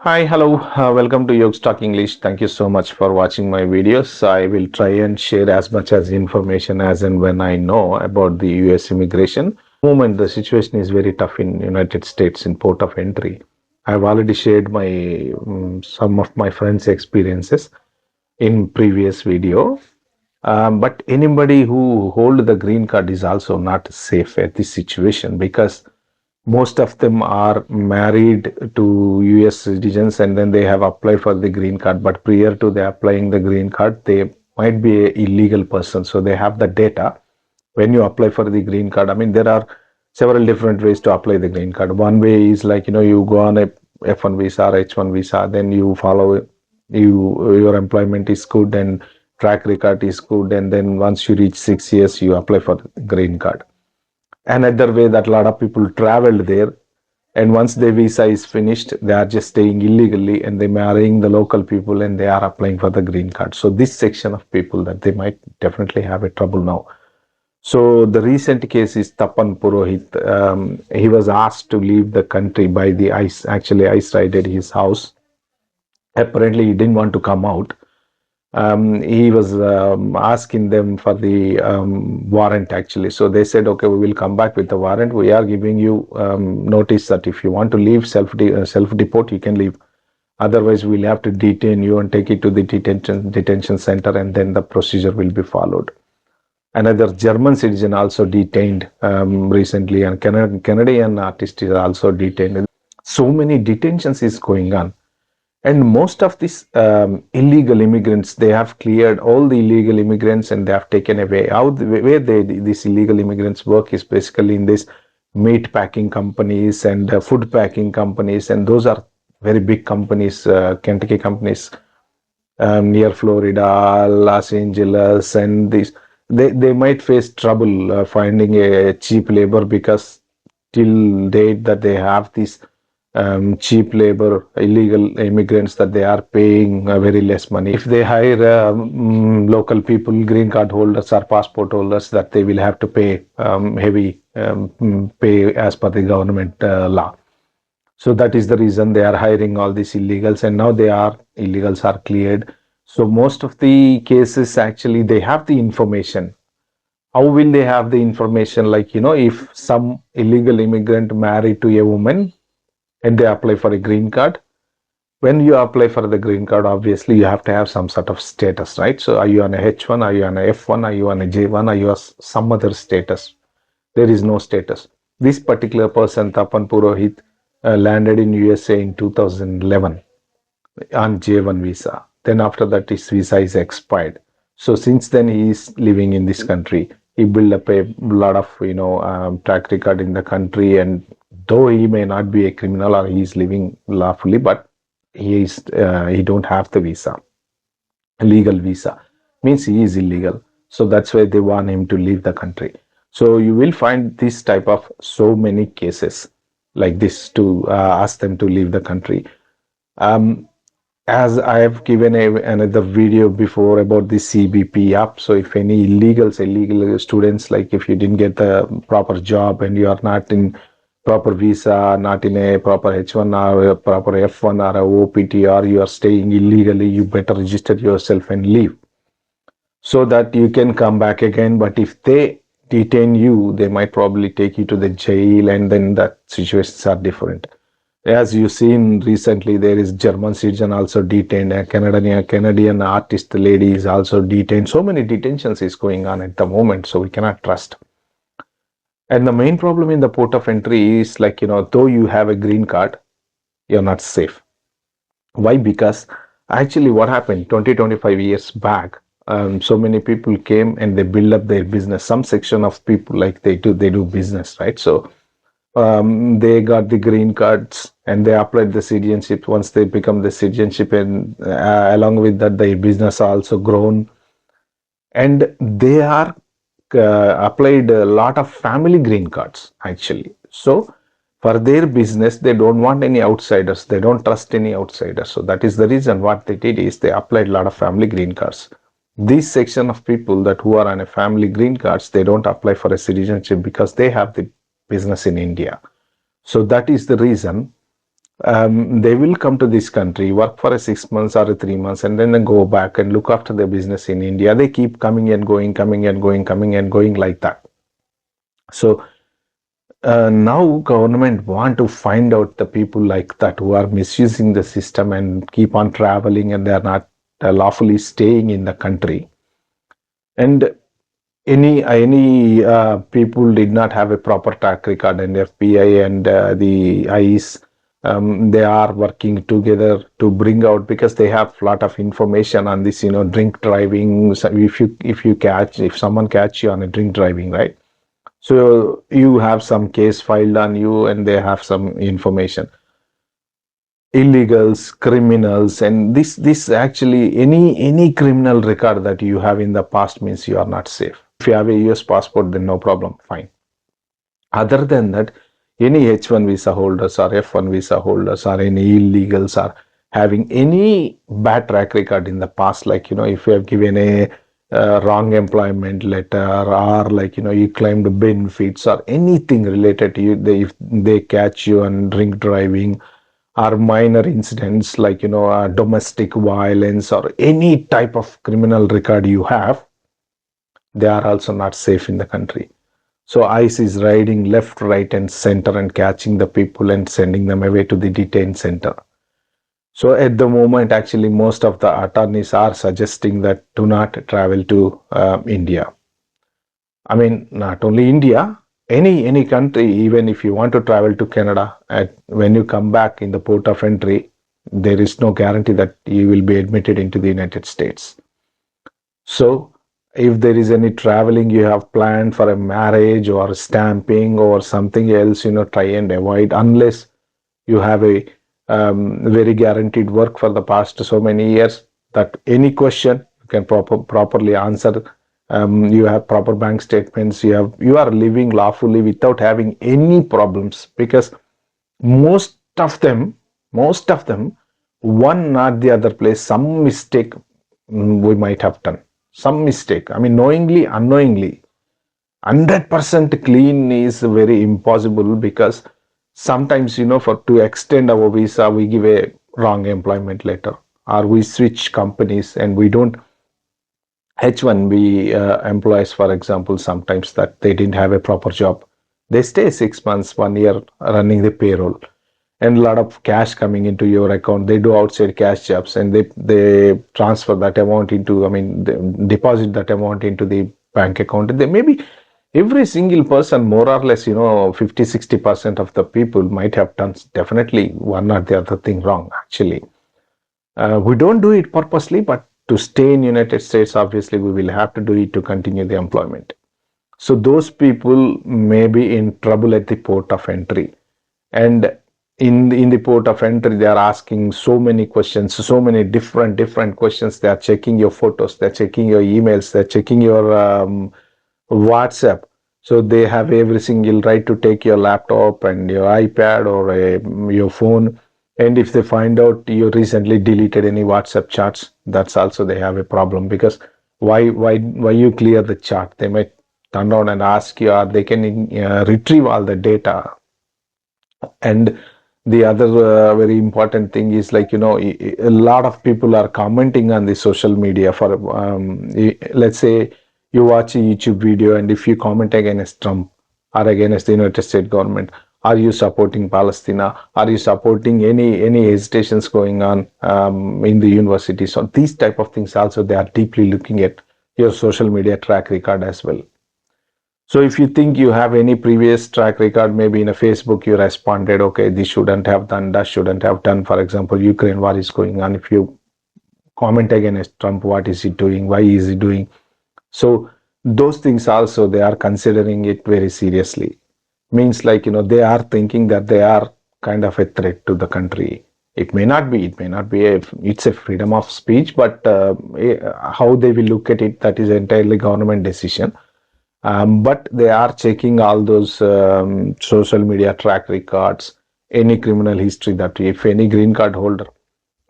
Hi, hello, welcome to Yogs Talk English. Thank you so much for watching my videos. I will try and share as much as information as and when I know about the US immigration. Moment the situation is very tough in United States in port of entry. I've already shared my some of my friends' experiences in previous video. But anybody who hold the green card is also not safe at this situation because most of them are married to US citizens and then they have applied for the green card. But prior to they applying the green card, they might be a illegal person. So they have the data when you apply for the green card. I mean, there are several different ways to apply the green card. One way is like, you go on a F1 visa or H1 visa, then you follow your employment is good and track record is good. And then once you reach 6 years, you apply for the green card. Another way that a lot of people traveled there, and once their visa is finished, they are just staying illegally and they marrying the local people and they are applying for the green card. So this section of people that they might definitely have a trouble now. So the recent case is Tapan Purohit. He was asked to leave the country by the ICE. Actually, ICE raided his house. Apparently, he didn't want to come out. He was asking them for the warrant actually. So they said, okay, we will come back with the warrant. We are giving you notice that if you want to leave self deport, you can leave. Otherwise, we'll have to detain you and take it to the detention center, and then the procedure will be followed. Another German citizen also detained recently, and Canadian artist is also detained. So many detentions is going on, and most of these illegal immigrants, they have cleared all the illegal immigrants and they have taken away. How where these illegal immigrants work is basically in this meat packing companies and food packing companies, and those are very big companies, Kentucky companies near Florida, Los Angeles, and these they might face trouble finding a cheap labor because till date that they have these cheap labor, illegal immigrants that they are paying very less money. If they hire local people, green card holders or passport holders, that they will have to pay heavy pay as per the government law. So that is the reason they are hiring all these illegals, and now illegals are cleared. So most of the cases actually they have the information. How will they have the information? Like, if some illegal immigrant married to a woman and they apply for a green card, when you apply for the green card, obviously you have to have some sort of status, right? So are you on a H1, are you on a F1, are you on a J1, are you on some other status? There is no status. This particular person, Tapan Purohit, landed in USA in 2011 on J1 visa. Then after that, his visa is expired. So since then, he is living in this country. He built up a lot of track record in the country, and though he may not be a criminal or he is living lawfully, but he don't have the visa, legal visa, means he is illegal. So that's why they want him to leave the country. So you will find this type of so many cases like this to ask them to leave the country. Um, as I have given another video before about the CBP app. So if any illegal students, like if you didn't get the proper job and you are not in proper visa, not in a proper H1 or a proper F1 or a OPT, or you are staying illegally, you better register yourself and leave so that you can come back again. But if they detain you, they might probably take you to the jail, and then the situations are different. As you've seen recently, there is German citizen also detained, a Canadian artist lady is also detained. So many detentions is going on at the moment, so we cannot trust. And the main problem in the port of entry is like, though you have a green card, you're not safe. Why? Because actually what happened 25 years back, so many people came and they build up their business. Some section of people, like they do business, right? So they got the green cards and they applied the citizenship. Once they become the citizenship, and along with that, their business also grown, and they are applied a lot of family green cards actually. So for their business, they don't want any outsiders. They don't trust any outsiders. So that is the reason what they did is they applied a lot of family green cards. This section of people that who are on a family green cards, they don't apply for a citizenship because they have the business in India. So that is the reason They will come to this country, work for a 6 months or a 3 months, and then they go back and look after their business in India. They keep coming and going, coming and going, coming and going like that. So now government want to find out the people like that who are misusing the system and keep on traveling and they are not lawfully staying in the country. And any people did not have a proper track record, and FBI and the ICE, they are working together to bring out, because they have a lot of information on this, drink driving. So if someone catch you on a drink driving, right? So you have some case filed on you and they have some information. Illegals, criminals, and this actually, any criminal record that you have in the past means you are not safe. If you have a US passport, then no problem, fine. Other than that, any H1 visa holders or F1 visa holders or any illegals are having any bad track record in the past, like, if you have given a wrong employment letter, or like, you claimed benefits or anything related to you, if they catch you on drink driving, or minor incidents like, domestic violence or any type of criminal record you have, they are also not safe in the country. So ICE is riding left, right, and center and catching the people and sending them away to the detain center. So at the moment, actually, most of the attorneys are suggesting that do not travel to India. I mean, not only India, any country. Even if you want to travel to Canada, when you come back in the port of entry, there is no guarantee that you will be admitted into the United States. So if there is any traveling you have planned for a marriage or stamping or something else, try and avoid, unless you have a very guaranteed work for the past so many years that any question you can properly answer. You have proper bank statements. You are living lawfully without having any problems, because most of them, one not the other place, some mistake we might have done. Some mistake. I mean, knowingly, unknowingly. 100% clean is very impossible, because sometimes, for to extend our visa, we give a wrong employment letter, or we switch companies and we don't. H1B employees, for example, sometimes that they didn't have a proper job. They stay 6 months, 1 year running the payroll, and a lot of cash coming into your account. They do outside cash jobs and they transfer that amount into, I mean, they deposit that amount into the bank account. They maybe every single person, more or less, 50-60% of the people might have done definitely one or the other thing wrong, actually. We don't do it purposely, but to stay in United States, obviously we will have to do it to continue the employment. So those people may be in trouble at the port of entry. And in the port of entry, they are asking so many questions, so many different questions. They are checking your photos, they're checking your emails, they're checking your WhatsApp. So they have every single right to take your laptop and your iPad or your phone. And if they find out you recently deleted any WhatsApp chats, that's also they have a problem, because why you clear the chat? They might turn around and ask you, or they can retrieve all the data. And the other very important thing is, like, a lot of people are commenting on the social media for let's say you watch a YouTube video, and if you comment against Trump or against the United States government, are you supporting Palestine? Are you supporting any hesitations going on in the university? So these type of things also, they are deeply looking at your social media track record as well. So if you think you have any previous track record, maybe in a Facebook, you responded, okay, this shouldn't have done, that shouldn't have done. For example, Ukraine war is going on. If you comment against Trump, what is he doing? Why is he doing? So those things also, they are considering it very seriously. Means, like, they are thinking that they are kind of a threat to the country. It may not be, it's a freedom of speech, but how they will look at it, that is entirely government decision. But they are checking all those social media track records, any criminal history, that if any green card holder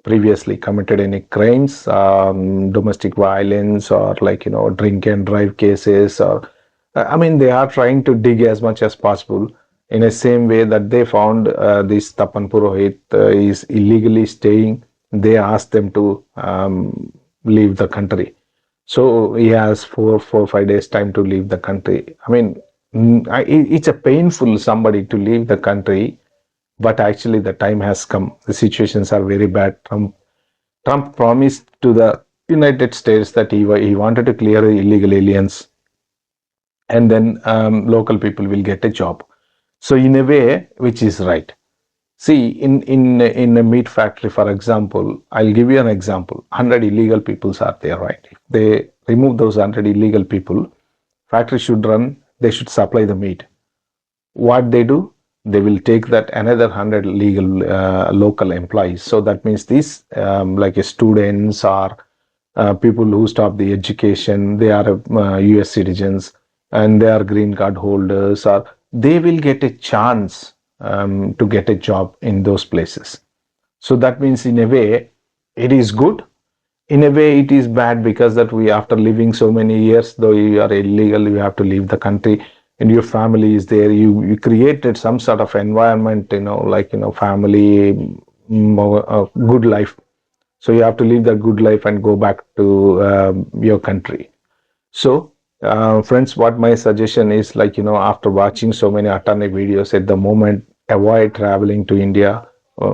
previously committed any crimes, domestic violence, or like, drink and drive cases, or I mean, they are trying to dig as much as possible. In the same way that they found this Tapan Purohit is illegally staying, they asked them to leave the country. So he has 5 days time to leave the country. I mean, it's a painful somebody to leave the country, but actually the time has come. The situations are very bad. Trump promised to the United States that he wanted to clear the illegal aliens, and then local people will get a job. So in a way, which is right. See, in a meat factory, for example, I'll give you an example. 100 illegal peoples are there, right? If they remove those 100 illegal people, factory should run. They should supply the meat. What they do, they will take that another 100 legal local employees. So that means these like students or people who stop the education, they are US citizens and they are green card holders, or they will get a chance to get a job in those places. So that means in a way it is good. In a way it is bad, because that we, after living so many years, though you are illegal, you have to leave the country and your family is there. You created some sort of environment, like family, good life. So you have to live the good life and go back to your country. So friends, what my suggestion is, like, after watching so many attorney videos, at the moment, avoid traveling to India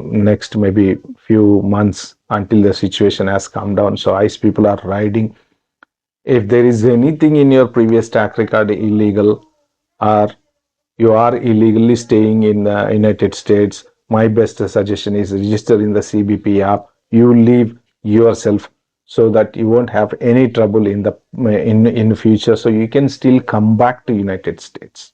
next maybe few months until the situation has calmed down. So ICE people are riding. If there is anything in your previous track record illegal, or you are illegally staying in the United States, my best suggestion is register in the CBP app. You leave yourself, so that you won't have any trouble in the in future. So you can still come back to United States.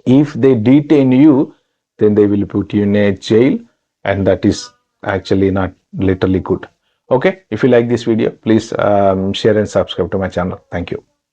If they detain you, then they will put you in a jail, and that is actually not literally good. Okay, if you like this video, please share and subscribe to my channel. Thank you.